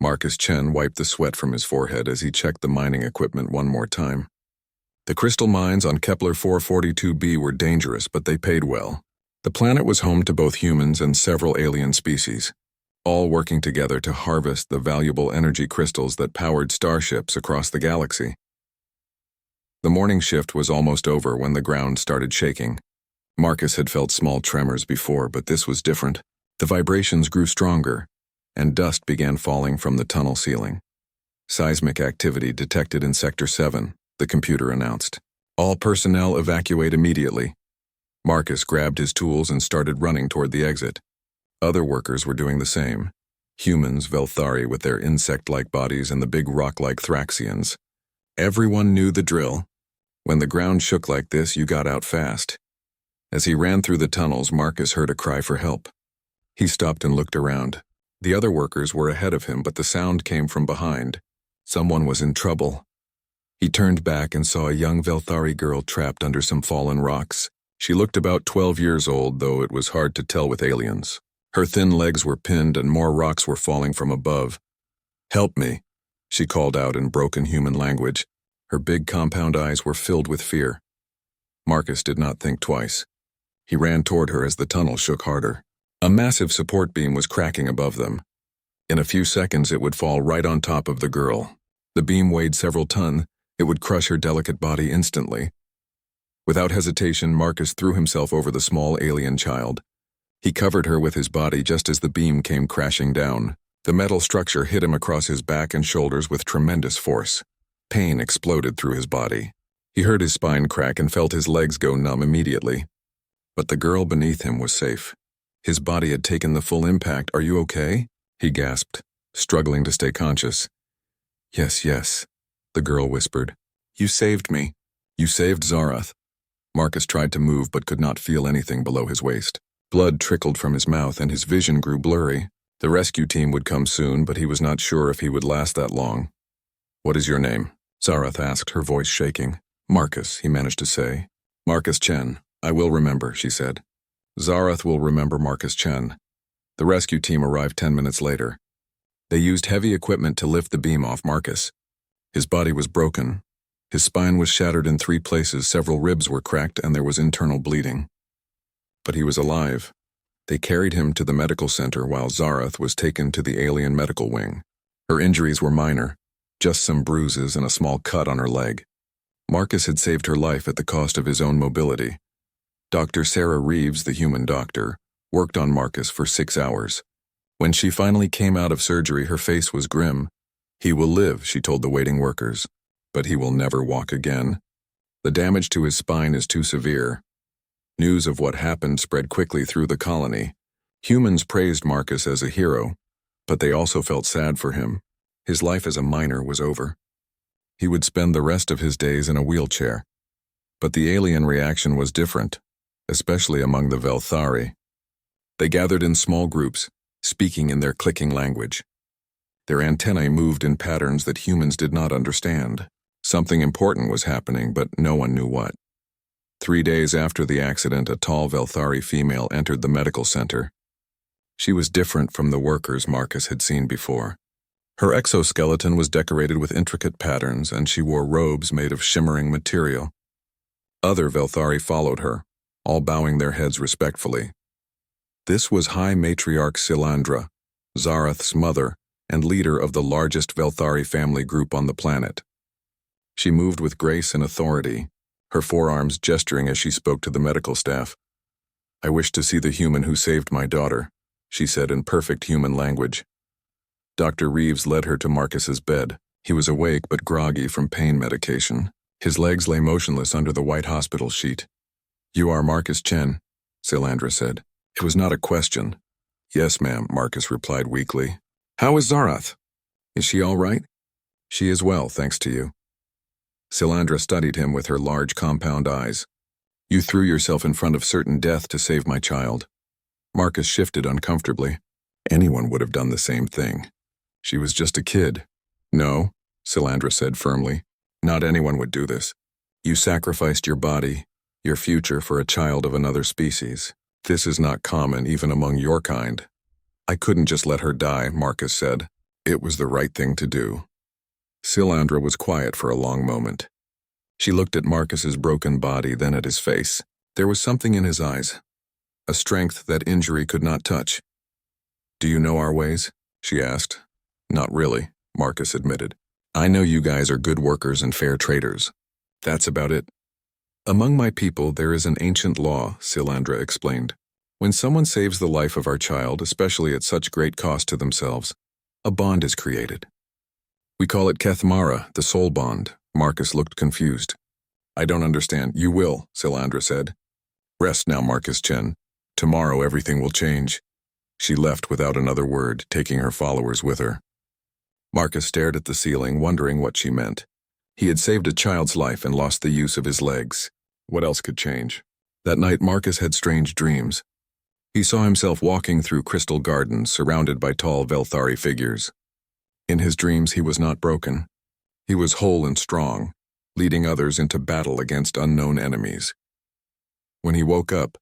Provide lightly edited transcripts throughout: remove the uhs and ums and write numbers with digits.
Marcus Chen wiped the sweat from his forehead as he checked the mining equipment one more time. The crystal mines on Kepler 442b were dangerous, but they paid well. The planet was home to both humans and several alien species, all working together to harvest the valuable energy crystals that powered starships across the galaxy. The morning shift was almost over when the ground started shaking. Marcus had felt small tremors before, but this was different. The vibrations grew stronger, and dust began falling from the tunnel ceiling. Seismic activity detected in Sector 7, the computer announced. All personnel evacuate immediately. Marcus grabbed his tools and started running toward the exit. Other workers were doing the same. Humans, Velthari with their insect-like bodies and the big rock-like Thraxians. Everyone knew the drill. When the ground shook like this, you got out fast. As he ran through the tunnels, Marcus heard a cry for help. He stopped and looked around. The other workers were ahead of him, but the sound came from behind. Someone was in trouble. He turned back and saw a young Velthari girl trapped under some fallen rocks. She looked about 12 years old, though it was hard to tell with aliens. Her thin legs were pinned and more rocks were falling from above. "Help me," she called out in broken human language. Her big compound eyes were filled with fear. Marcus did not think twice. He ran toward her as the tunnel shook harder. A massive support beam was cracking above them. In a few seconds, it would fall right on top of the girl. The beam weighed several tons. It would crush her delicate body instantly. Without hesitation, Marcus threw himself over the small alien child. He covered her with his body just as the beam came crashing down. The metal structure hit him across his back and shoulders with tremendous force. Pain exploded through his body. He heard his spine crack and felt his legs go numb immediately. But the girl beneath him was safe. His body had taken the full impact. "Are you okay?" he gasped, struggling to stay conscious. Yes, the girl whispered. "You saved me. You saved Zarath." Marcus tried to move but could not feel anything below his waist. Blood trickled from his mouth and his vision grew blurry. The rescue team would come soon, but he was not sure if he would last that long. "What is your name?" Zarath asked, her voice shaking. "Marcus," he managed to say. "Marcus Chen. I will remember," she said. Zarath will remember Marcus Chen. The rescue team arrived 10 minutes later. They used heavy equipment to lift the beam off Marcus. His body was broken. His spine was shattered in 3 places, several ribs were cracked, and there was internal bleeding. But he was alive. They carried him to the medical center while Zarath was taken to the alien medical wing. Her injuries were minor, just some bruises and a small cut on her leg. Marcus had saved her life at the cost of his own mobility. Dr. Sarah Reeves, the human doctor, worked on Marcus for 6 hours. When she finally came out of surgery, her face was grim. "He will live," she told the waiting workers, "but he will never walk again. The damage to his spine is too severe." News of what happened spread quickly through the colony. Humans praised Marcus as a hero, but they also felt sad for him. His life as a miner was over. He would spend the rest of his days in a wheelchair. But the alien reaction was different, especially among the Velthari. They gathered in small groups, speaking in their clicking language. Their antennae moved in patterns that humans did not understand. Something important was happening, but no one knew what. 3 days after the accident, a tall Velthari female entered the medical center. She was different from the workers Marcus had seen before. Her exoskeleton was decorated with intricate patterns, and she wore robes made of shimmering material. Other Velthari followed her, all bowing their heads respectfully. This was High Matriarch Silandra, Zarath's mother and leader of the largest Velthari family group on the planet. She moved with grace and authority, her forearms gesturing as she spoke to the medical staff. "I wish to see the human who saved my daughter," she said in perfect human language. Dr. Reeves led her to Marcus's bed. He was awake but groggy from pain medication. His legs lay motionless under the white hospital sheet. "You are Marcus Chen," Silandra said. It was not a question. "Yes, ma'am," Marcus replied weakly. "How is Zarath? Is she all right?" "She is well, thanks to you." Silandra studied him with her large compound eyes. "You threw yourself in front of certain death to save my child." Marcus shifted uncomfortably. Anyone would have done the same thing. She was just a kid. "No," Silandra said firmly. "Not anyone would do this. You sacrificed your body, your future for a child of another species. This is not common even among your kind." "I couldn't just let her die," Marcus said. It was the right thing to do. Silandra was quiet for a long moment. She looked at Marcus's broken body, then at his face. There was something in his eyes, a strength that injury could not touch. "Do you know our ways?" she asked. "Not really," Marcus admitted. "I know you guys are good workers and fair traders. That's about it." "Among my people there is an ancient law," Silandra explained. "When someone saves the life of our child, especially at such great cost to themselves, a bond is created. We call it Kethmara, the soul bond." Marcus looked confused. "I don't understand." "You will," Silandra said. "Rest now, Marcus Chen. Tomorrow everything will change." She left without another word, taking her followers with her. Marcus stared at the ceiling, wondering what she meant. He had saved a child's life and lost the use of his legs. What else could change? That night Marcus had strange dreams. He saw himself walking through crystal gardens, surrounded by tall Velthari figures. In his dreams he was not broken. He was whole and strong, leading others into battle against unknown enemies. When he woke up,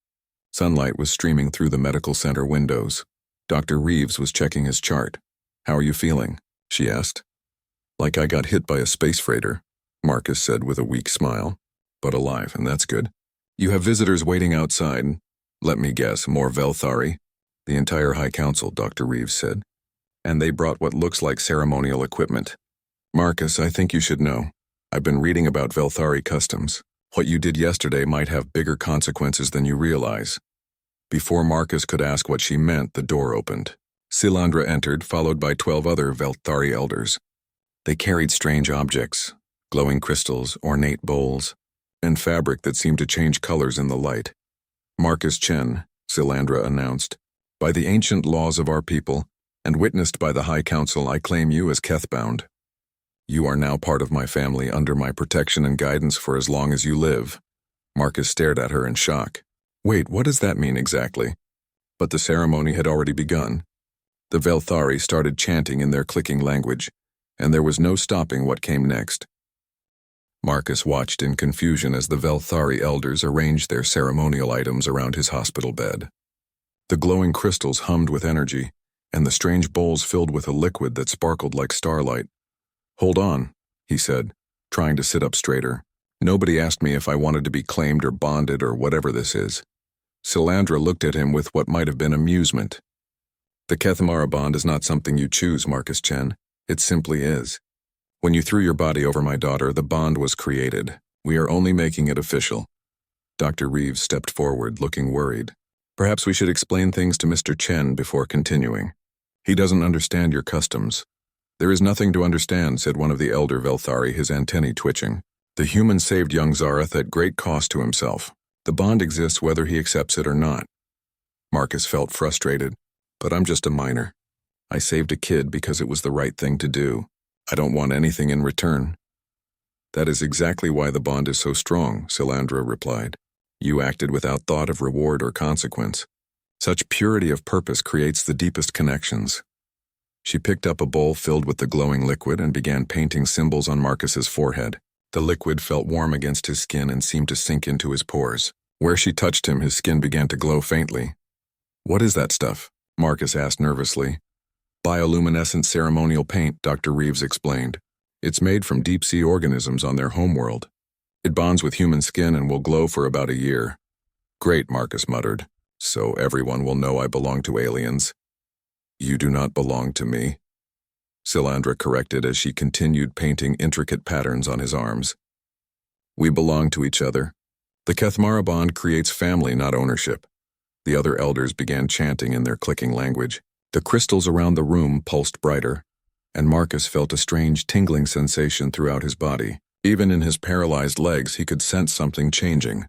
sunlight was streaming through the medical center windows. Dr. Reeves was checking his chart. "How are you feeling?" she asked. "Like I got hit by a space freighter," Marcus said with a weak smile. "But alive, and that's good. You have visitors waiting outside. Let me guess, more Velthari?" "The entire High Council," Dr. Reeves said. "And they brought what looks like ceremonial equipment. Marcus, I think you should know. I've been reading about Velthari customs. What you did yesterday might have bigger consequences than you realize." Before Marcus could ask what she meant, the door opened. Silandra entered, followed by 12 other Velthari elders. They carried strange objects, glowing crystals, ornate bowls, and fabric that seemed to change colors in the light. "Marcus Chen," Silandra announced, "by the ancient laws of our people, and witnessed by the High Council, I claim you as Kethbound. You are now part of my family, under my protection and guidance for as long as you live." Marcus stared at her in shock. "Wait, what does that mean exactly?" But the ceremony had already begun. The Velthari started chanting in their clicking language, and there was no stopping what came next. Marcus watched in confusion as the Velthari elders arranged their ceremonial items around his hospital bed. The glowing crystals hummed with energy, and the strange bowls filled with a liquid that sparkled like starlight. "Hold on," he said, trying to sit up straighter. "Nobody asked me if I wanted to be claimed or bonded or whatever this is." Silandra looked at him with what might have been amusement. "The Kethmara bond is not something you choose, Marcus Chen. It simply is. When you threw your body over my daughter, the bond was created. We are only making it official." Dr. Reeves stepped forward, looking worried. "Perhaps we should explain things to Mr. Chen before continuing. He doesn't understand your customs." "There is nothing to understand," said one of the elder Velthari, his antennae twitching. "The human saved young Zareth at great cost to himself. The bond exists whether he accepts it or not." Marcus felt frustrated. "But I'm just a minor. I saved a kid because it was the right thing to do. I don't want anything in return." "That is exactly why the bond is so strong," Silandra replied. "You acted without thought of reward or consequence. Such purity of purpose creates the deepest connections." She picked up a bowl filled with the glowing liquid and began painting symbols on Marcus's forehead. The liquid felt warm against his skin and seemed to sink into his pores. Where she touched him, his skin began to glow faintly. "What is that stuff?" Marcus asked nervously. "Bioluminescent ceremonial paint," Dr. Reeves explained. "It's made from deep-sea organisms on their homeworld. It bonds with human skin and will glow for about a year." "Great," Marcus muttered. "So everyone will know I belong to aliens." "You do not belong to me," Silandra corrected as she continued painting intricate patterns on his arms. "We belong to each other. The Kethmara bond creates family, not ownership." The other elders began chanting in their clicking language. The crystals around the room pulsed brighter, and Marcus felt a strange tingling sensation throughout his body. Even in his paralyzed legs, he could sense something changing.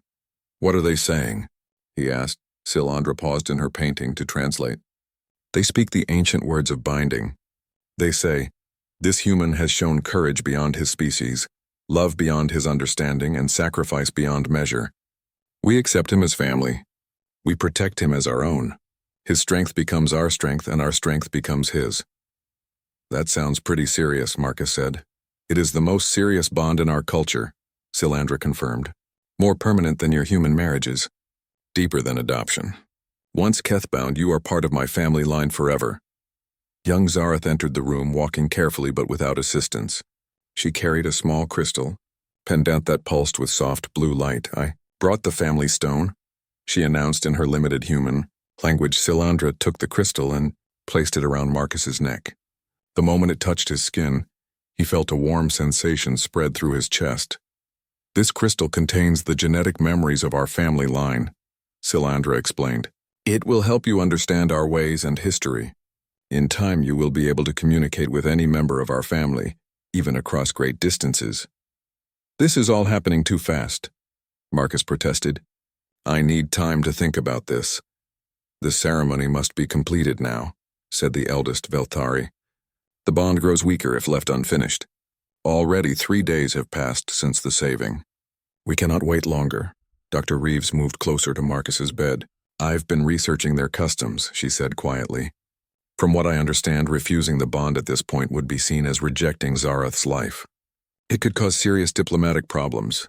"What are they saying?" he asked. Silandra paused in her painting to translate. "They speak the ancient words of binding. They say, 'This human has shown courage beyond his species, love beyond his understanding, and sacrifice beyond measure. We accept him as family. We protect him as our own. His strength becomes our strength, and our strength becomes his.'" "That sounds pretty serious," Marcus said. "It is the most serious bond in our culture," Silandra confirmed. "More permanent than your human marriages. Deeper than adoption. Once Kethbound, you are part of my family line forever." Young Zareth entered the room, walking carefully but without assistance. She carried a small crystal, pendant that pulsed with soft blue light. "I brought the family stone," she announced in her limited human language. Silandra took the crystal and placed it around Marcus's neck. The moment it touched his skin, he felt a warm sensation spread through his chest. "This crystal contains the genetic memories of our family line," Silandra explained. "It will help you understand our ways and history. In time, you will be able to communicate with any member of our family, even across great distances." "This is all happening too fast," Marcus protested. "I need time to think about this." "The ceremony must be completed now," said the eldest Velthari. "The bond grows weaker if left unfinished. Already 3 days have passed since the saving." "We cannot wait longer." Dr. Reeves moved closer to Marcus's bed. "I've been researching their customs," she said quietly. "From what I understand, refusing the bond at this point would be seen as rejecting Zareth's life. It could cause serious diplomatic problems."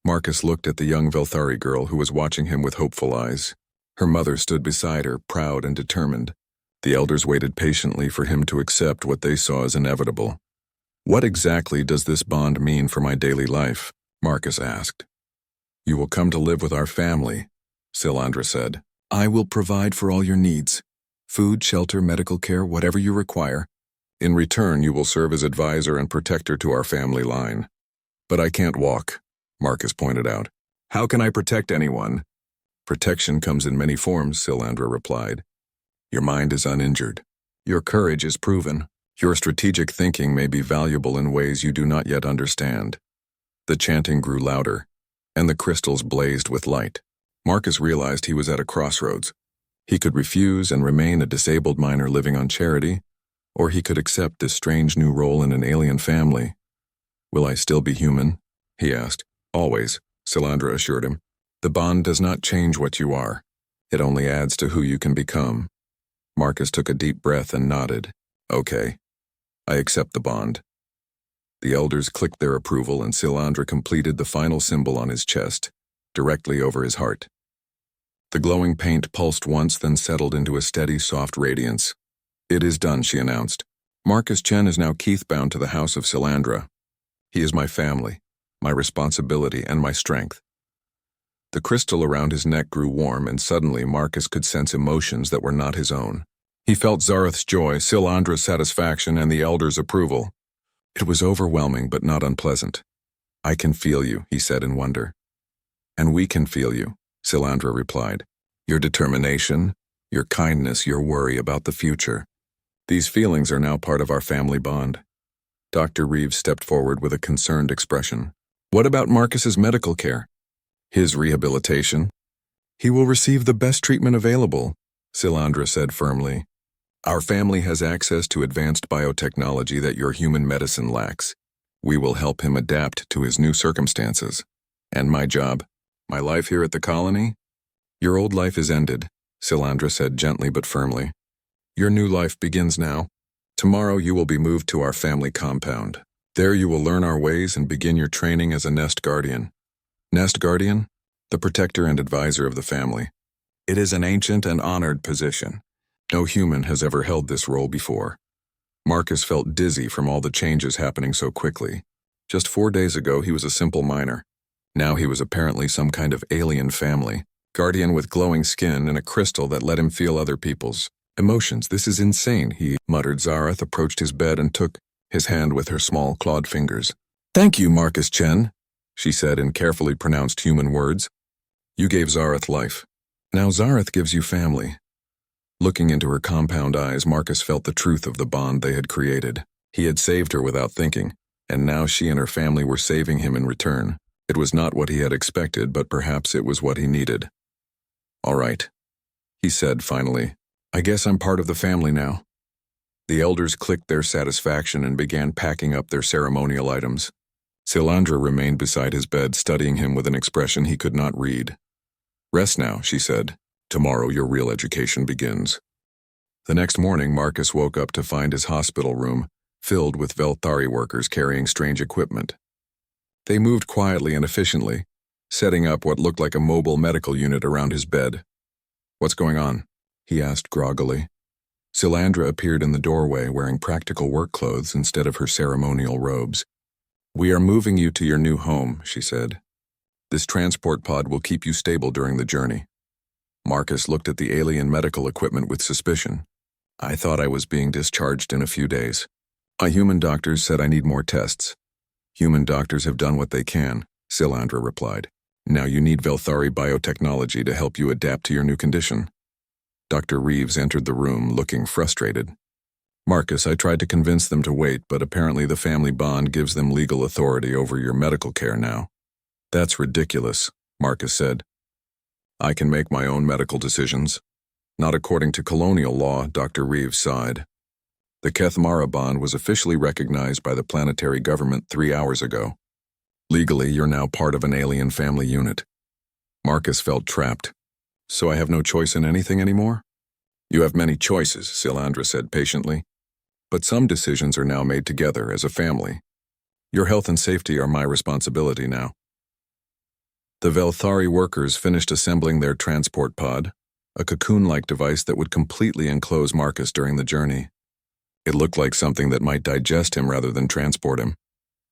Marcus looked at the young Velthari girl who was watching him with hopeful eyes. Her mother stood beside her, proud and determined. The elders waited patiently for him to accept what they saw as inevitable. "What exactly does this bond mean for my daily life?" Marcus asked. "You will come to live with our family," Silandra said. "I will provide for all your needs. Food, shelter, medical care, whatever you require. In return, you will serve as advisor and protector to our family line." "But I can't walk," Marcus pointed out. "How can I protect anyone?" "Protection comes in many forms," Silandra replied. "Your mind is uninjured. Your courage is proven. Your strategic thinking may be valuable in ways you do not yet understand." The chanting grew louder, and the crystals blazed with light. Marcus realized he was at a crossroads. He could refuse and remain a disabled miner living on charity, or he could accept this strange new role in an alien family. "Will I still be human?" he asked. "Always," Silandra assured him. "The bond does not change what you are. It only adds to who you can become." Marcus took a deep breath and nodded. "Okay, I accept the bond." The elders clicked their approval, and Silandra completed the final symbol on his chest, directly over his heart. The glowing paint pulsed once, then settled into a steady, soft radiance. "It is done," she announced. "Marcus Chen is now Keith-bound to the house of Silandra. He is my family, my responsibility, and my strength." The crystal around his neck grew warm, and suddenly Marcus could sense emotions that were not his own. He felt Zareth's joy, Silandra's satisfaction, and the elders' approval. It was overwhelming but not unpleasant. "I can feel you," he said in wonder. "And we can feel you," Silandra replied. "Your determination, your kindness, your worry about the future. These feelings are now part of our family bond." Dr. Reeves stepped forward with a concerned expression. "What about Marcus's medical care? His rehabilitation?" "He will receive the best treatment available," Silandra said firmly. "Our family has access to advanced biotechnology that your human medicine lacks. We will help him adapt to his new circumstances." "And my job? My life here at the colony?" "Your old life is ended," Silandra said gently but firmly. "Your new life begins now. Tomorrow you will be moved to our family compound. There you will learn our ways and begin your training as a nest guardian." "Nest guardian?" "The protector and advisor of the family. It is an ancient and honored position. No human has ever held this role before." Marcus felt dizzy from all the changes happening so quickly. Just 4 days ago he was a simple miner. Now he was apparently some kind of alien family, guardian with glowing skin and a crystal that let him feel other people's emotions. "This is insane," he muttered. Zareth approached his bed and took his hand with her small clawed fingers. "Thank you, Marcus Chen," she said in carefully pronounced human words. "You gave Zareth life. Now Zareth gives you family." Looking into her compound eyes, Marcus felt the truth of the bond they had created. He had saved her without thinking, and now she and her family were saving him in return. It was not what he had expected, but perhaps it was what he needed. "All right," he said finally. "I guess I'm part of the family now." The elders clicked their satisfaction and began packing up their ceremonial items. Silandra remained beside his bed, studying him with an expression he could not read. "Rest now," she said. "Tomorrow your real education begins." The next morning, Marcus woke up to find his hospital room filled with Velthari workers carrying strange equipment. They moved quietly and efficiently, setting up what looked like a mobile medical unit around his bed. "What's going on?" he asked groggily. Silandra appeared in the doorway wearing practical work clothes instead of her ceremonial robes. "We are moving you to your new home," she said. "This transport pod will keep you stable during the journey." Marcus looked at the alien medical equipment with suspicion. "I thought I was being discharged in a few days. My human doctors said I need more tests." "Human doctors have done what they can," Silandra replied. "Now you need Velthari biotechnology to help you adapt to your new condition." Dr. Reeves entered the room, looking frustrated. "Marcus, I tried to convince them to wait, but apparently the family bond gives them legal authority over your medical care now." "That's ridiculous," Marcus said. "I can make my own medical decisions." "Not according to colonial law," Dr. Reeves sighed. "The Kethmara bond was officially recognized by the planetary government 3 hours ago. Legally, you're now part of an alien family unit." Marcus felt trapped. "So I have no choice in anything anymore?" "You have many choices," Silandra said patiently. "But some decisions are now made together as a family. Your health and safety are my responsibility now." The Velthari workers finished assembling their transport pod, a cocoon-like device that would completely enclose Marcus during the journey. It looked like something that might digest him rather than transport him.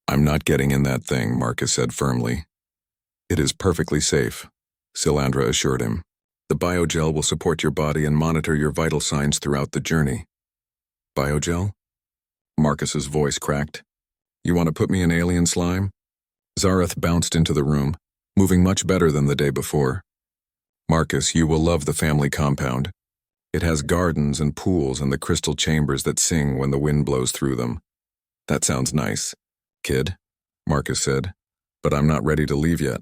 "I'm not getting in that thing," Marcus said firmly. "It is perfectly safe," Silandra assured him. "The biogel will support your body and monitor your vital signs throughout the journey." "Biogel?" Marcus's voice cracked. "You want to put me in alien slime?" Zareth bounced into the room, moving much better than the day before. "Marcus, you will love the family compound. It has gardens and pools and the crystal chambers that sing when the wind blows through them." "That sounds nice, kid," Marcus said, "but I'm not ready to leave yet."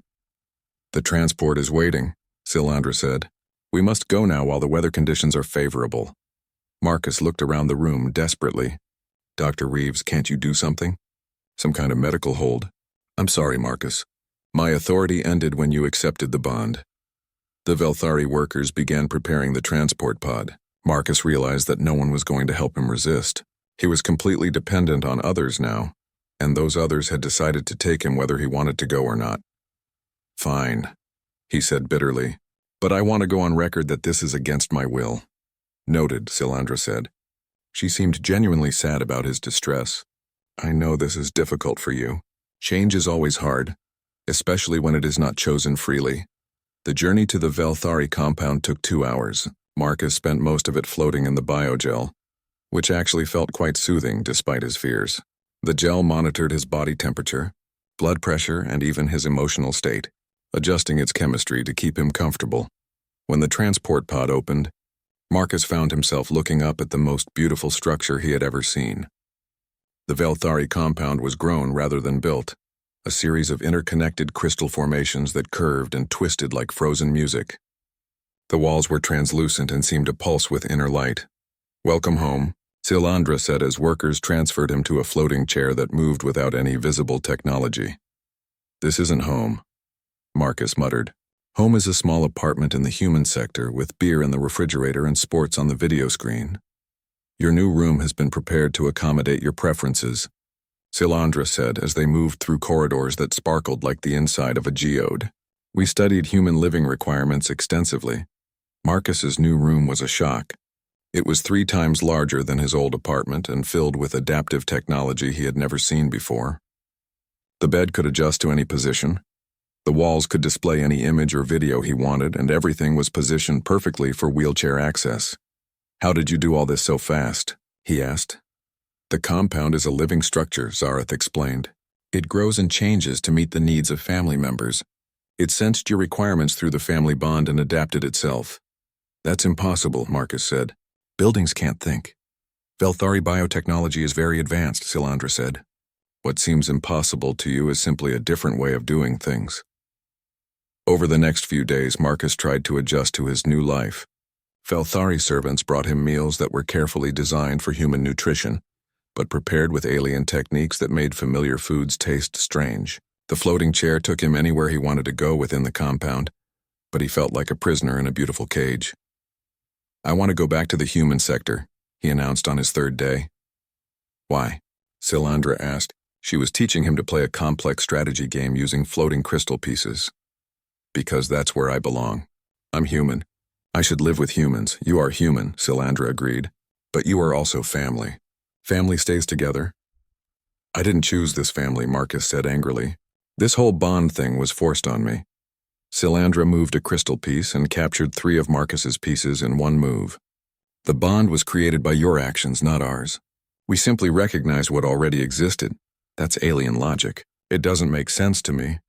"The transport is waiting," Silandra said. "We must go now while the weather conditions are favorable." Marcus looked around the room desperately. "Dr. Reeves, can't you do something? Some kind of medical hold?" "I'm sorry, Marcus. My authority ended when you accepted the bond." The Velthari workers began preparing the transport pod. Marcus realized that no one was going to help him resist. He was completely dependent on others now, and those others had decided to take him whether he wanted to go or not. "Fine," he said bitterly, "but I want to go on record that this is against my will." "Noted," Silandra said. She seemed genuinely sad about his distress. "I know this is difficult for you. Change is always hard, especially when it is not chosen freely." The journey to the Velthari compound took 2 hours. Marcus spent most of it floating in the biogel, which actually felt quite soothing despite his fears. The gel monitored his body temperature, blood pressure, and even his emotional state, adjusting its chemistry to keep him comfortable. When the transport pod opened, Marcus found himself looking up at the most beautiful structure he had ever seen. The Velthari compound was grown rather than built, a series of interconnected crystal formations that curved and twisted like frozen music. The walls were translucent and seemed to pulse with inner light. "Welcome home," Silandra said as workers transferred him to a floating chair that moved without any visible technology. "This isn't home," Marcus muttered. "Home is a small apartment in the human sector with beer in the refrigerator and sports on the video screen. Your new room has been prepared to accommodate your preferences," Silandra said as they moved through corridors that sparkled like the inside of a geode. "We studied human living requirements extensively." Marcus's new room was a shock. It was 3 times larger than his old apartment and filled with adaptive technology he had never seen before. The bed could adjust to any position. The walls could display any image or video he wanted, and everything was positioned perfectly for wheelchair access. "How did you do all this so fast?" he asked. "The compound is a living structure," Zareth explained. "It grows and changes to meet the needs of family members. It sensed your requirements through the family bond and adapted itself." "That's impossible," Marcus said. "Buildings can't think." "Velthari biotechnology is very advanced," Silandra said. "What seems impossible to you is simply a different way of doing things." Over the next few days, Marcus tried to adjust to his new life. Velthari servants brought him meals that were carefully designed for human nutrition, but prepared with alien techniques that made familiar foods taste strange. The floating chair took him anywhere he wanted to go within the compound, but he felt like a prisoner in a beautiful cage. "I want to go back to the human sector," he announced on his 3rd day. "Why?" Silandra asked. She was teaching him to play a complex strategy game using floating crystal pieces. "Because that's where I belong. I'm human. I should live with humans." "You are human," Silandra agreed. But you are also family. Family stays together. I didn't choose this family, Marcus said angrily. This whole bond thing was forced on me. Silandra moved a crystal piece and captured 3 of Marcus's pieces in one move. The bond was created by your actions, not ours. We simply recognized what already existed. That's alien logic. It doesn't make sense to me.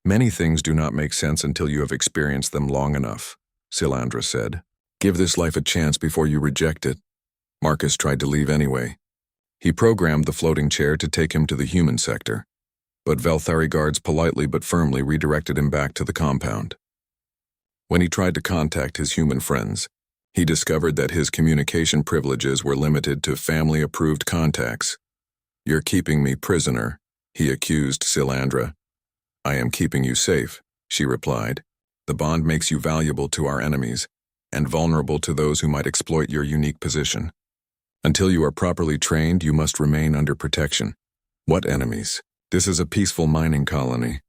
Many things do not make sense until you have experienced them long enough, Silandra said. Give this life a chance before you reject it. Marcus tried to leave anyway. He programmed the floating chair to take him to the human sector, but Velthari guards politely but firmly redirected him back to the compound. When he tried to contact his human friends, he discovered that his communication privileges were limited to family-approved contacts. You're keeping me prisoner, he accused Silandra. I am keeping you safe, she replied. The bond makes you valuable to our enemies, and vulnerable to those who might exploit your unique position. Until you are properly trained, you must remain under protection. What enemies? This is a peaceful mining colony.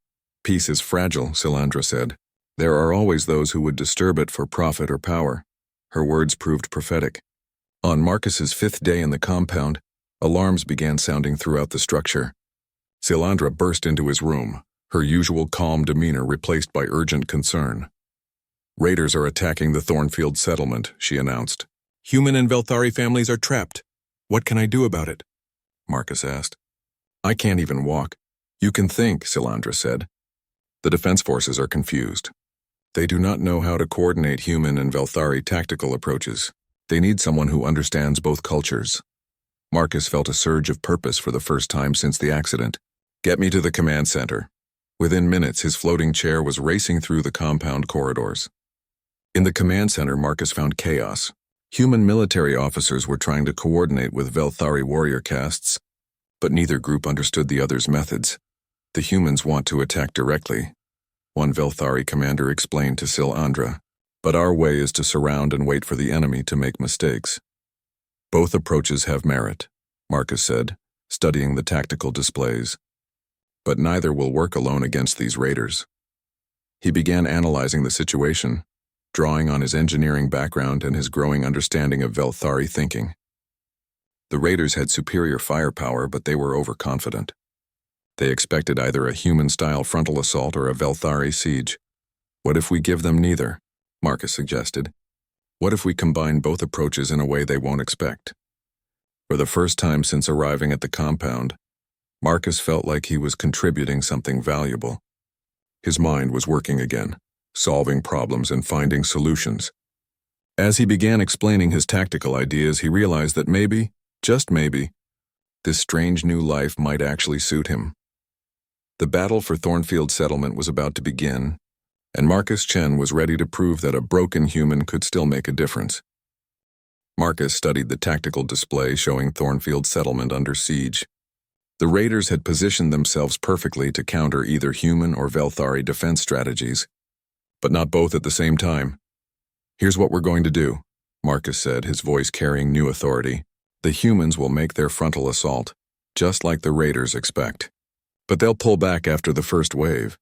Peace is fragile, Silandra said. There are always those who would disturb it for profit or power. Her words proved prophetic. On Marcus's 5th day in the compound, alarms began sounding throughout the structure. Silandra burst into his room, her usual calm demeanor replaced by urgent concern. Raiders are attacking the Thornfield settlement, she announced. Human and Velthari families are trapped. What can I do about it? Marcus asked. I can't even walk. You can think, Silandra said. The defense forces are confused. They do not know how to coordinate human and Velthari tactical approaches. They need someone who understands both cultures. Marcus felt a surge of purpose for the first time since the accident. Get me to the command center. Within minutes, his floating chair was racing through the compound corridors. In the command center, Marcus found chaos. Human military officers were trying to coordinate with Velthari warrior castes, but neither group understood the other's methods. The humans want to attack directly, one Velthari commander explained to Silandra, but our way is to surround and wait for the enemy to make mistakes. Both approaches have merit, Marcus said, studying the tactical displays. But neither will work alone against these raiders. He began analyzing the situation, drawing on his engineering background and his growing understanding of Velthari thinking. The raiders had superior firepower, but they were overconfident. They expected either a human-style frontal assault or a Velthari siege. What if we give them neither? Marcus suggested. What if we combine both approaches in a way they won't expect? For the first time since arriving at the compound, Marcus felt like he was contributing something valuable. His mind was working again, solving problems and finding solutions. As he began explaining his tactical ideas, he realized that maybe, just maybe, this strange new life might actually suit him. The battle for Thornfield settlement was about to begin, and Marcus Chen was ready to prove that a broken human could still make a difference. Marcus studied the tactical display showing Thornfield settlement under siege. The raiders had positioned themselves perfectly to counter either human or Velthari defense strategies, but not both at the same time. Here's what we're going to do, Marcus said, his voice carrying new authority. The humans will make their frontal assault, just like the raiders expect. But they'll pull back after the first wave.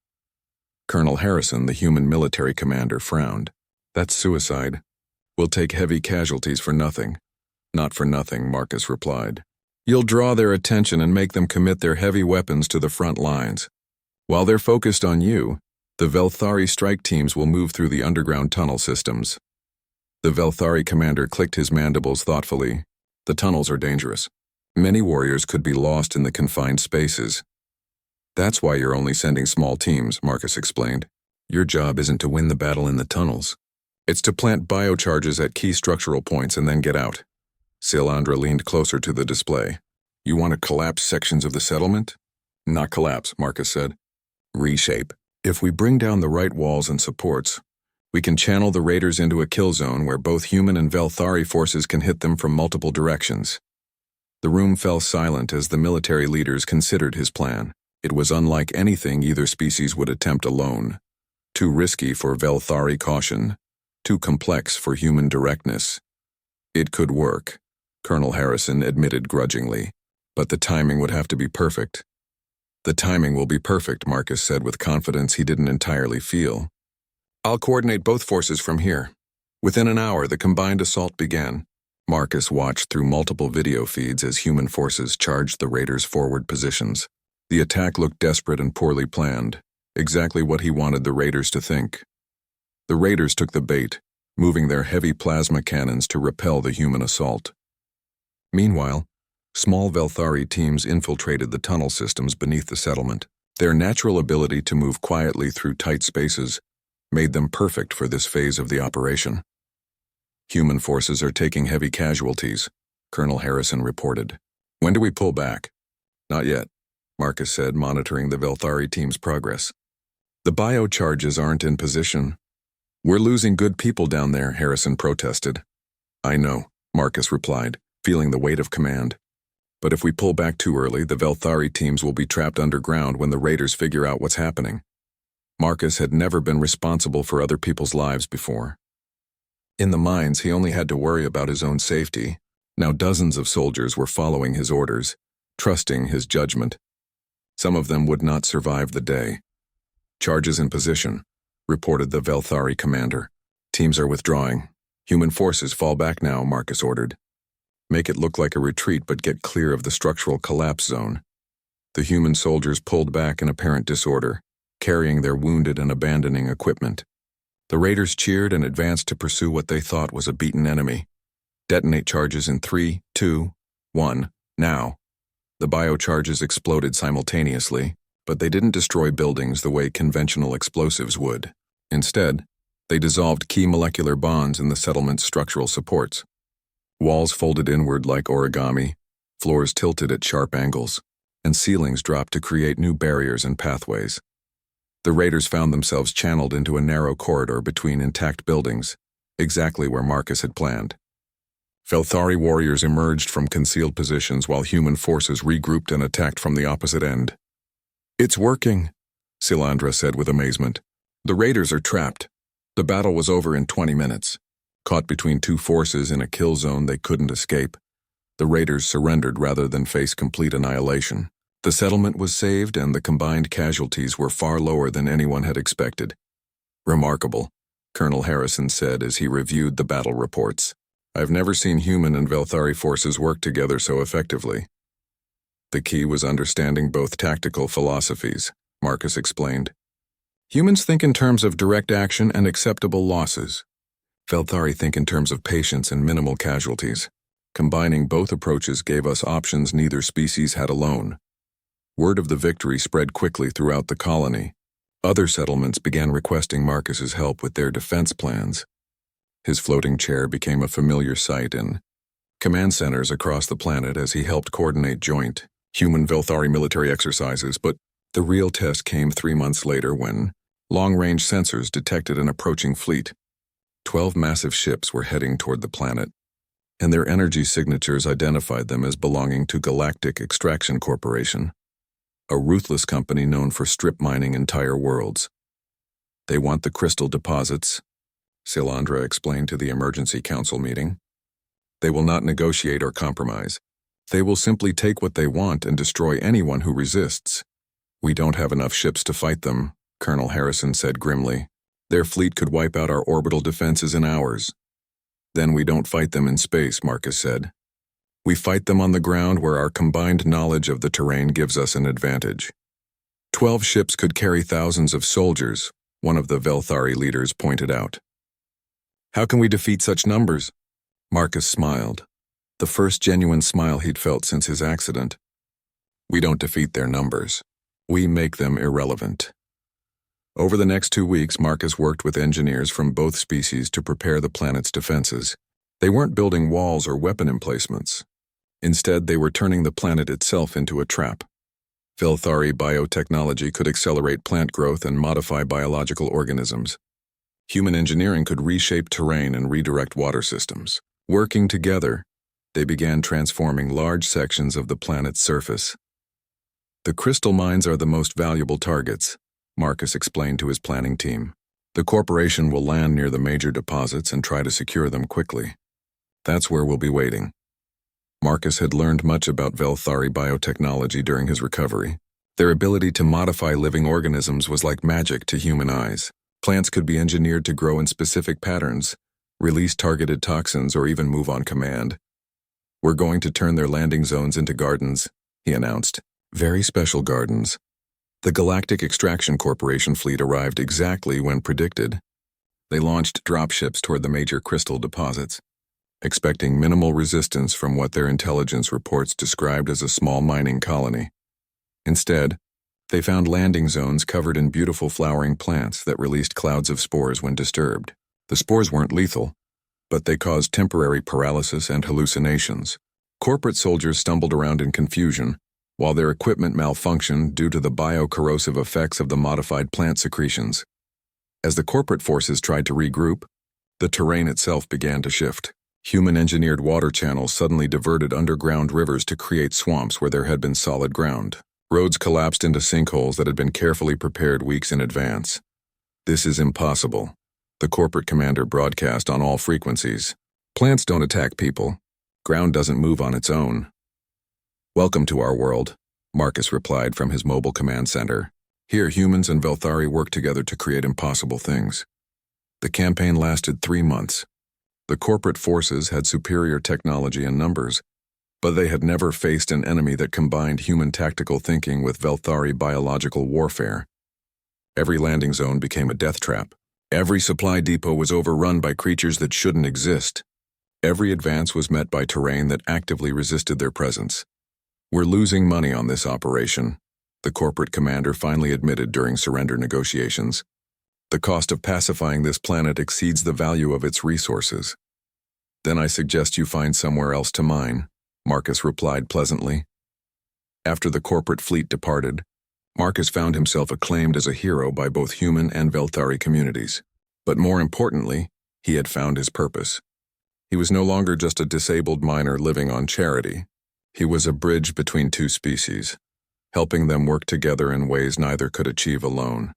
Colonel Harrison, the human military commander, frowned. That's suicide. We'll take heavy casualties for nothing. Not for nothing, Marcus replied. You'll draw their attention and make them commit their heavy weapons to the front lines. While they're focused on you, the Velthari strike teams will move through the underground tunnel systems. The Velthari commander clicked his mandibles thoughtfully. The tunnels are dangerous. Many warriors could be lost in the confined spaces. That's why you're only sending small teams, Marcus explained. Your job isn't to win the battle in the tunnels. It's to plant biocharges at key structural points and then get out. Silandra leaned closer to the display. You want to collapse sections of the settlement? Not collapse, Marcus said. Reshape. If we bring down the right walls and supports, we can channel the raiders into a kill zone where both human and Velthari forces can hit them from multiple directions. The room fell silent as the military leaders considered his plan. It was unlike anything either species would attempt alone. Too risky for Velthari caution, too complex for human directness. It could work, Colonel Harrison admitted grudgingly, but the timing would have to be perfect. The timing will be perfect, Marcus said with confidence he didn't entirely feel. I'll coordinate both forces from here. Within an hour, the combined assault began. Marcus watched through multiple video feeds as human forces charged the raiders' forward positions. The attack looked desperate and poorly planned, exactly what he wanted the raiders to think. The raiders took the bait, moving their heavy plasma cannons to repel the human assault. Meanwhile, small Velthari teams infiltrated the tunnel systems beneath the settlement. Their natural ability to move quietly through tight spaces made them perfect for this phase of the operation. Human forces are taking heavy casualties, Colonel Harrison reported. When do we pull back? Not yet, Marcus said, monitoring the Velthari team's progress. The biocharges aren't in position. We're losing good people down there, Harrison protested. I know, Marcus replied, feeling the weight of command. But if we pull back too early, the Velthari teams will be trapped underground when the raiders figure out what's happening. Marcus had never been responsible for other people's lives before. In the mines, he only had to worry about his own safety. Now dozens of soldiers were following his orders, trusting his judgment. Some of them would not survive the day. Charges in position, reported the Velthari commander. Teams are withdrawing. Human forces fall back now, Marcus ordered. Make it look like a retreat, but get clear of the structural collapse zone. The human soldiers pulled back in apparent disorder, carrying their wounded and abandoning equipment. The raiders cheered and advanced to pursue what they thought was a beaten enemy. Detonate charges in 3, 2, 1, now. The biocharges exploded simultaneously, but they didn't destroy buildings the way conventional explosives would. Instead, they dissolved key molecular bonds in the settlement's structural supports. Walls folded inward like origami, floors tilted at sharp angles, and ceilings dropped to create new barriers and pathways. The raiders found themselves channeled into a narrow corridor between intact buildings, exactly where Marcus had planned. Velthari warriors emerged from concealed positions while human forces regrouped and attacked from the opposite end. It's working, Silandra said with amazement. The raiders are trapped. The battle was over in 20 minutes. Caught between two forces in a kill zone they couldn't escape, the raiders surrendered rather than face complete annihilation. The settlement was saved and the combined casualties were far lower than anyone had expected. Remarkable, Colonel Harrison said as he reviewed the battle reports. I've never seen human and Velthari forces work together so effectively. The key was understanding both tactical philosophies, Marcus explained. Humans think in terms of direct action and acceptable losses. Velthari think in terms of patience and minimal casualties. Combining both approaches gave us options neither species had alone. Word of the victory spread quickly throughout the colony. Other settlements began requesting Marcus's help with their defense plans. His floating chair became a familiar sight in command centers across the planet as he helped coordinate joint, human Velthari military exercises, but the real test came 3 months later when long-range sensors detected an approaching fleet. 12 massive ships were heading toward the planet, and their energy signatures identified them as belonging to Galactic Extraction Corporation, a ruthless company known for strip mining entire worlds. They want the crystal deposits, Silandra explained to the emergency council meeting. They will not negotiate or compromise. They will simply take what they want and destroy anyone who resists. We don't have enough ships to fight them, Colonel Harrison said grimly. Their fleet could wipe out our orbital defenses in hours. Then we don't fight them in space, Marcus said. We fight them on the ground where our combined knowledge of the terrain gives us an advantage. 12 ships could carry thousands of soldiers, one of the Velthari leaders pointed out. How can we defeat such numbers? Marcus smiled, the first genuine smile he'd felt since his accident. We don't defeat their numbers. We make them irrelevant. Over the next 2 weeks, Marcus worked with engineers from both species to prepare the planet's defenses. They weren't building walls or weapon emplacements. Instead, they were turning the planet itself into a trap. Velthari biotechnology could accelerate plant growth and modify biological organisms. Human engineering could reshape terrain and redirect water systems. Working together, they began transforming large sections of the planet's surface. The crystal mines are the most valuable targets, Marcus explained to his planning team. The corporation will land near the major deposits and try to secure them quickly. That's where we'll be waiting. Marcus had learned much about Velthari biotechnology during his recovery. Their ability to modify living organisms was like magic to human eyes. Plants could be engineered to grow in specific patterns, release targeted toxins, or even move on command. "We're going to turn their landing zones into gardens," he announced. "Very special gardens." The Galactic Extraction Corporation fleet arrived exactly when predicted. They launched dropships toward the major crystal deposits, expecting minimal resistance from what their intelligence reports described as a small mining colony. Instead, they found landing zones covered in beautiful flowering plants that released clouds of spores when disturbed. The spores weren't lethal, but they caused temporary paralysis and hallucinations. Corporate soldiers stumbled around in confusion, while their equipment malfunctioned due to the biocorrosive effects of the modified plant secretions. As the corporate forces tried to regroup, the terrain itself began to shift. Human-engineered water channels suddenly diverted underground rivers to create swamps where there had been solid ground. Roads collapsed into sinkholes that had been carefully prepared weeks in advance. "This is impossible," the corporate commander broadcast on all frequencies. "Plants don't attack people. Ground doesn't move on its own." "Welcome to our world," Marcus replied from his mobile command center. "Here, humans and Velthari work together to create impossible things." The campaign lasted 3 months. The corporate forces had superior technology and numbers, but they had never faced an enemy that combined human tactical thinking with Velthari biological warfare. Every landing zone became a death trap. Every supply depot was overrun by creatures that shouldn't exist. Every advance was met by terrain that actively resisted their presence. "We're losing money on this operation," the corporate commander finally admitted during surrender negotiations. "The cost of pacifying this planet exceeds the value of its resources." "Then I suggest you find somewhere else to mine," Marcus replied pleasantly. After the corporate fleet departed, Marcus found himself acclaimed as a hero by both human and Velthari communities. But more importantly, he had found his purpose. He was no longer just a disabled miner living on charity. He was a bridge between two species, helping them work together in ways neither could achieve alone.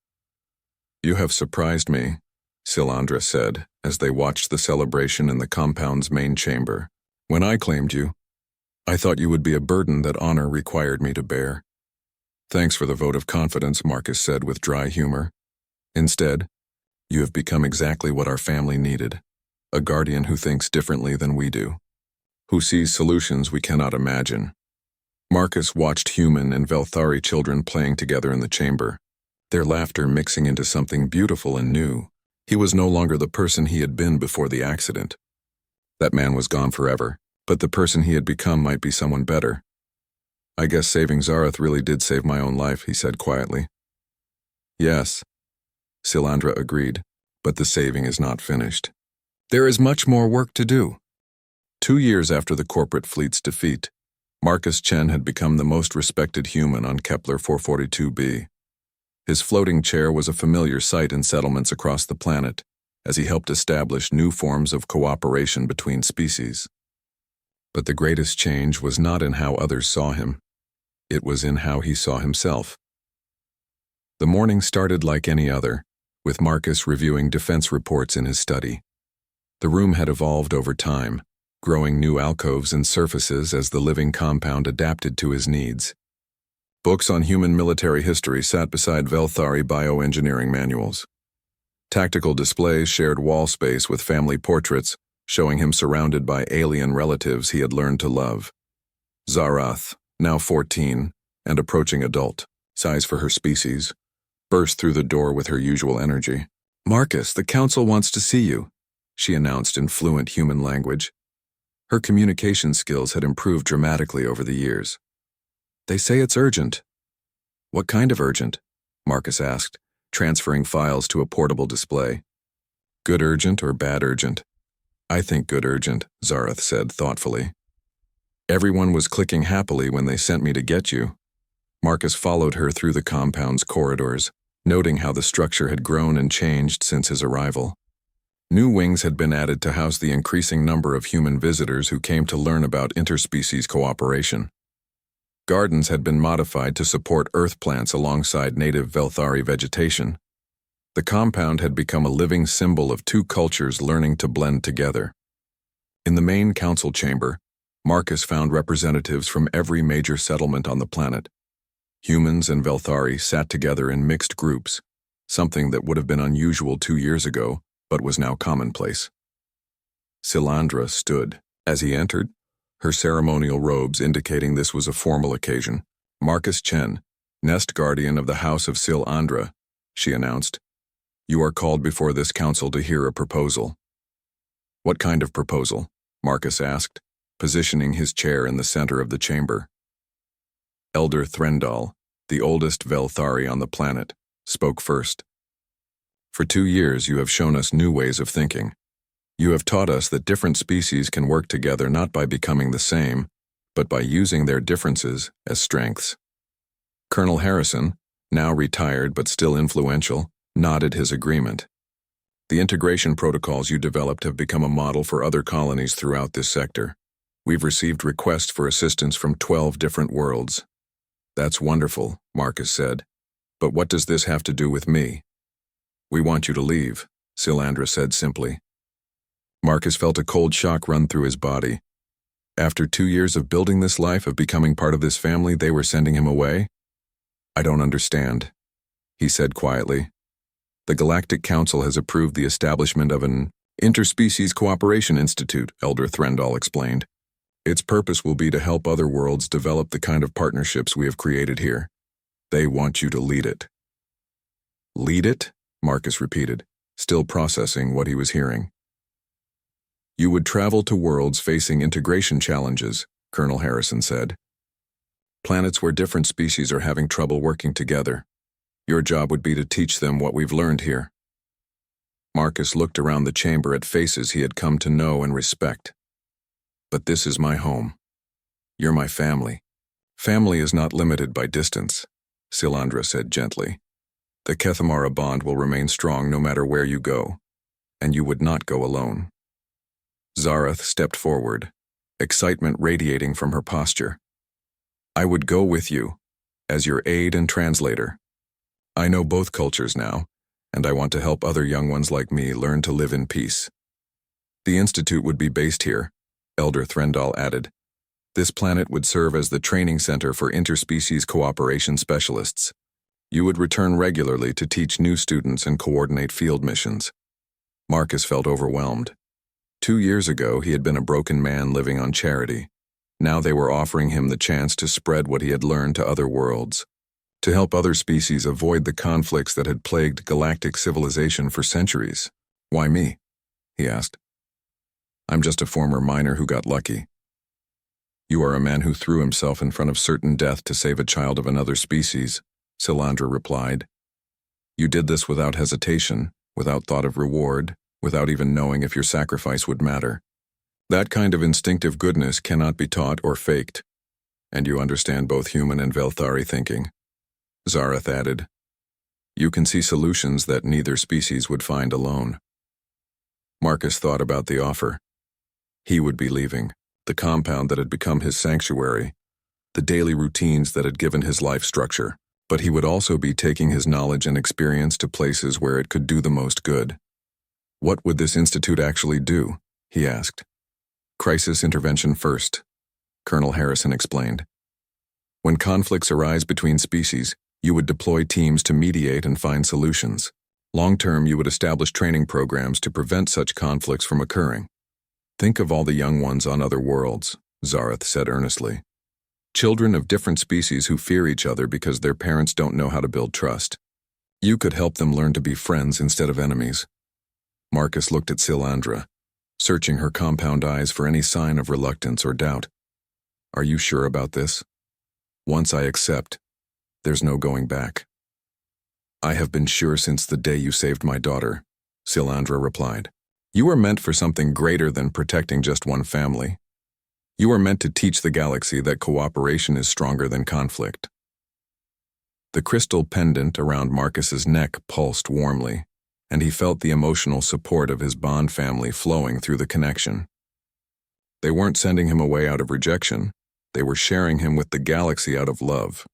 "You have surprised me," Silandra said, as they watched the celebration in the compound's main chamber. "When I claimed you, I thought you would be a burden that honor required me to bear." "Thanks for the vote of confidence," Marcus said with dry humor. "Instead, you have become exactly what our family needed, a guardian who thinks differently than we do, who sees solutions we cannot imagine." Marcus watched human and Velthari children playing together in the chamber, their laughter mixing into something beautiful and new. He was no longer the person he had been before the accident. That man was gone forever, but the person he had become might be someone better. "I guess saving Zareth really did save my own life," he said quietly. "Yes," Silandra agreed, "but the saving is not finished. There is much more work to do." 2 years after the corporate fleet's defeat, Marcus Chen had become the most respected human on Kepler 442b. His floating chair was a familiar sight in settlements across the planet, as he helped establish new forms of cooperation between species. But the greatest change was not in how others saw him. It was in how he saw himself. The morning started like any other, with Marcus reviewing defense reports in his study. The room had evolved over time, growing new alcoves and surfaces as the living compound adapted to his needs. Books on human military history sat beside Velthari bioengineering manuals. Tactical displays shared wall space with family portraits, showing him surrounded by alien relatives he had learned to love. Zarath, now 14 and approaching adult, size for her species, burst through the door with her usual energy. "Marcus, the council wants to see you," she announced in fluent human language. Her communication skills had improved dramatically over the years. "They say it's urgent." "What kind of urgent?" Marcus asked, transferring files to a portable display. "Good urgent or bad urgent?" "I think good urgent," Zarath said thoughtfully. "Everyone was clicking happily when they sent me to get you." Marcus followed her through the compound's corridors, noting how the structure had grown and changed since his arrival. New wings had been added to house the increasing number of human visitors who came to learn about interspecies cooperation. Gardens had been modified to support earth plants alongside native Velthari vegetation. The compound had become a living symbol of two cultures learning to blend together. In the main council chamber, Marcus found representatives from every major settlement on the planet. Humans and Velthari sat together in mixed groups, something that would have been unusual 2 years ago, but was now commonplace. Silandra stood. As he entered, her ceremonial robes indicating this was a formal occasion. Marcus Chen, Nest Guardian of the House of Silandra, she announced. You are called before this council to hear a proposal. What kind of proposal? Marcus asked, positioning his chair in the center of the chamber. Elder Threndal, the oldest Velthari on the planet, spoke first. For 2 years you have shown us new ways of thinking. You have taught us that different species can work together not by becoming the same, but by using their differences as strengths. Colonel Harrison, now retired but still influential, nodded his agreement. The integration protocols you developed have become a model for other colonies throughout this sector. We've received requests for assistance from 12 different worlds. That's wonderful, Marcus said. But what does this have to do with me? We want you to leave, Silandra said simply. Marcus felt a cold shock run through his body. After 2 years of building this life, of becoming part of this family, they were sending him away? I don't understand, he said quietly. The Galactic Council has approved the establishment of an Interspecies Cooperation Institute, Elder Threndal explained. Its purpose will be to help other worlds develop the kind of partnerships we have created here. They want you to lead it. Lead it? Marcus repeated, still processing what he was hearing. You would travel to worlds facing integration challenges, Colonel Harrison said. Planets where different species are having trouble working together. Your job would be to teach them what we've learned here. Marcus looked around the chamber at faces he had come to know and respect. But this is my home. You're my family. Family is not limited by distance, Silandra said gently. The Kethamara bond will remain strong no matter where you go, and you would not go alone. Zarath stepped forward, excitement radiating from her posture. I would go with you, as your aide and translator. I know both cultures now, and I want to help other young ones like me learn to live in peace. The Institute would be based here, Elder Threndal added. This planet would serve as the training center for interspecies cooperation specialists. You would return regularly to teach new students and coordinate field missions. Marcus felt overwhelmed. 2 years ago, he had been a broken man living on charity. Now they were offering him the chance to spread what he had learned to other worlds, to help other species avoid the conflicts that had plagued galactic civilization for centuries. Why me? He asked. I'm just a former miner who got lucky. You are a man who threw himself in front of certain death to save a child of another species, Silandra replied. You did this without hesitation, without thought of reward, without even knowing if your sacrifice would matter. That kind of instinctive goodness cannot be taught or faked, and you understand both human and Velthari thinking. Zarath added, you can see solutions that neither species would find alone. Marcus thought about the offer. He would be leaving, the compound that had become his sanctuary, the daily routines that had given his life structure, but he would also be taking his knowledge and experience to places where it could do the most good. What would this institute actually do? He asked. Crisis intervention first, Colonel Harrison explained. When conflicts arise between species, you would deploy teams to mediate and find solutions. Long-term, you would establish training programs to prevent such conflicts from occurring. Think of all the young ones on other worlds, Zarath said earnestly. Children of different species who fear each other because their parents don't know how to build trust. You could help them learn to be friends instead of enemies. Marcus looked at Silandra, searching her compound eyes for any sign of reluctance or doubt. Are you sure about this? Once I accept, there's no going back. I have been sure since the day you saved my daughter, Silandra replied. You were meant for something greater than protecting just one family. You were meant to teach the galaxy that cooperation is stronger than conflict. The crystal pendant around Marcus's neck pulsed warmly, and he felt the emotional support of his bond family flowing through the connection. They weren't sending him away out of rejection. They were sharing him with the galaxy out of love.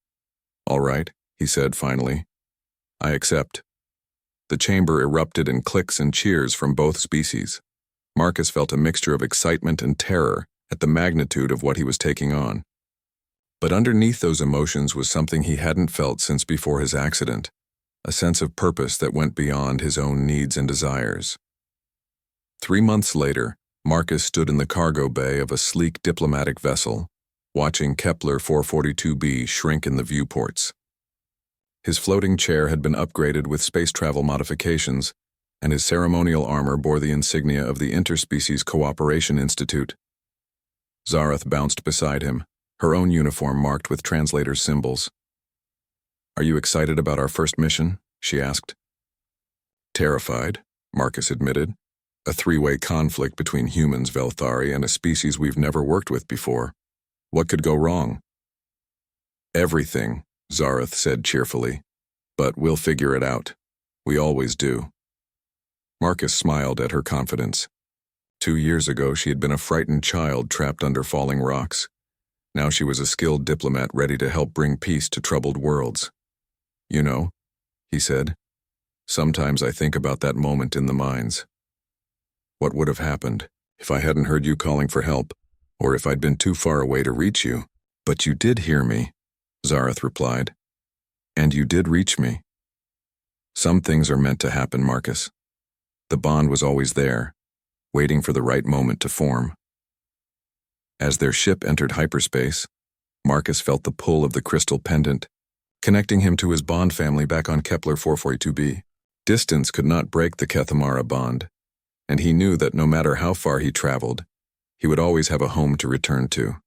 All right, he said finally. I accept. The chamber erupted in clicks and cheers from both species. Marcus felt a mixture of excitement and terror at the magnitude of what he was taking on. But underneath those emotions was something he hadn't felt since before his accident, a sense of purpose that went beyond his own needs and desires. 3 months later, Marcus stood in the cargo bay of a sleek diplomatic vessel, watching Kepler 442b shrink in the viewports. His floating chair had been upgraded with space travel modifications, and his ceremonial armor bore the insignia of the Interspecies Cooperation Institute. Zareth bounced beside him, her own uniform marked with translator's symbols. "Are you excited about our first mission?" she asked. "Terrified," Marcus admitted. "A three-way conflict between humans, Velthari, and a species we've never worked with before. What could go wrong?" "Everything," Zareth said cheerfully. "But we'll figure it out. We always do." Marcus smiled at her confidence. 2 years ago, she had been a frightened child trapped under falling rocks. Now she was a skilled diplomat ready to help bring peace to troubled worlds. "You know," he said, "sometimes I think about that moment in the mines. What would have happened if I hadn't heard you calling for help, or if I'd been too far away to reach you?" "But you did hear me," Zareth replied. "And you did reach me." "Some things are meant to happen, Marcus. The bond was always there, waiting for the right moment to form." As their ship entered hyperspace, Marcus felt the pull of the crystal pendant, connecting him to his bond family back on Kepler 442b. Distance could not break the Kethamara bond, and he knew that no matter how far he traveled, he would always have a home to return to.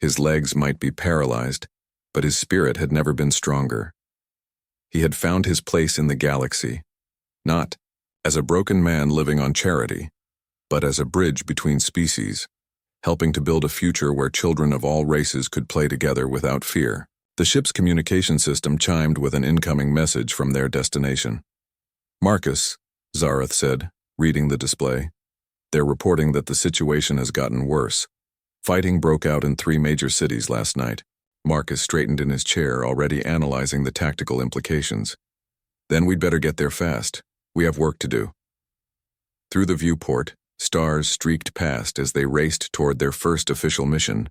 His legs might be paralyzed, but his spirit had never been stronger. He had found his place in the galaxy, not as a broken man living on charity, but as a bridge between species, helping to build a future where children of all races could play together without fear. The ship's communication system chimed with an incoming message from their destination. "Marcus," Zareth said, reading the display. "They're reporting that the situation has gotten worse. Fighting broke out in 3 major cities last night." Marcus straightened in his chair, already analyzing the tactical implications. "Then we'd better get there fast. We have work to do." Through the viewport, stars streaked past as they raced toward their first official mission.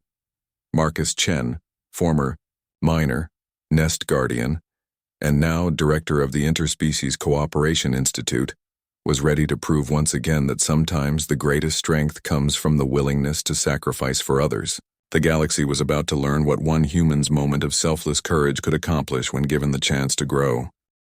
Marcus Chen, former Minor, Nest Guardian, and now director of the Interspecies Cooperation Institute, was ready to prove once again that sometimes the greatest strength comes from the willingness to sacrifice for others. The galaxy was about to learn what one human's moment of selfless courage could accomplish when given the chance to grow.